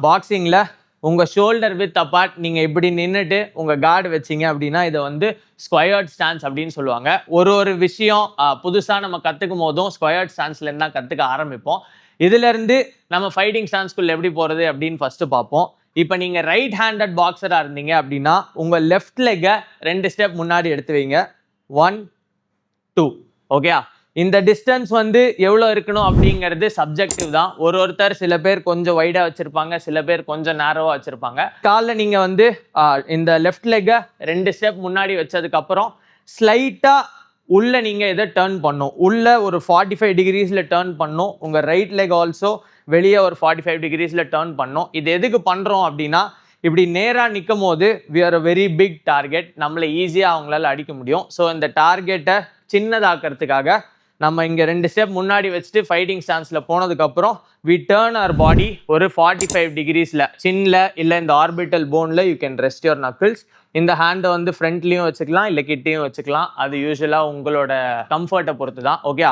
பாக்ஸிங்கில் உங்கள் shoulder with apart நீங்கள் இப்படி நின்றுட்டு உங்கள் கார்டு வச்சிங்க அப்படின்னா இதை வந்து ஸ்கொயர்ட் ஸ்டான்ஸ் அப்படின்னு சொல்லுவாங்க. ஒரு விஷயம் புதுசாக நம்ம கற்றுக்கும் போதும் ஸ்கொயர்ட் ஸ்டான்ஸ்லேருந்து தான் கற்றுக்க ஆரம்பிப்போம். இதுலேருந்து நம்ம ஃபைட்டிங் ஸ்டான்ஸ்குள்ளே எப்படி போகிறது அப்படின்னு ஃபஸ்ட்டு பார்ப்போம். இப்போ நீங்கள் ரைட் ஹேண்டட் பாக்ஸராக இருந்தீங்க அப்படின்னா உங்கள் லெஃப்ட் லெக்கை 2 ஸ்டெப் முன்னாடி எடுத்து வைங்க. 1 2 ஓகே. இந்த டிஸ்டன்ஸ் வந்து எவ்வளோ இருக்கணும் அப்படிங்கிறது சப்ஜெக்டிவ் தான். ஒருத்தர் சில பேர் கொஞ்சம் வைடாக வச்சுருப்பாங்க, சில பேர் கொஞ்சம் நேரோவாக வச்சுருப்பாங்க. காலில் நீங்கள் வந்து இந்த லெஃப்ட் லெக்கை 2 ஸ்டெப் முன்னாடி வச்சதுக்கப்புறம் ஸ்லைட்டாக உள்ளே நீங்கள் எதை டேர்ன் பண்ணும், உள்ளே ஒரு 45 டிகிரிஸில் டேர்ன் பண்ணும். உங்கள் ரைட் லெக் ஆல்சோ வெளியே ஒரு 45 டிகிரிஸில் டேர்ன் பண்ணும். இது எதுக்கு பண்ணுறோம் அப்படின்னா, இப்படி நேராக நிற்கும் போது we are a very big target, நம்மளை ஈஸியாக அவங்களால அடிக்க முடியும். ஸோ இந்த டார்கெட்டை சின்னதாக்கிறதுக்காக நம்ம இங்கே 2 ஸ்டெப் முன்னாடி வச்சுட்டு ஃபைட்டிங் ஸ்டான்ஸில் போனதுக்கப்புறம் வி டேர்ன் அவர் பாடி ஒரு 45 டிகிரிஸில் சின்னில் இல்லை இந்த ஆர்பிட்டல் போனில் you can rest your knuckles. இந்த ஹேண்டை வந்து ஃப்ரண்ட்லேயும் வச்சுக்கலாம் இல்லை கிட்டேயும் வச்சுக்கலாம். அது யூஸ்வலாக உங்களோட கம்ஃபர்ட்டை பொறுத்து தான். ஓகே.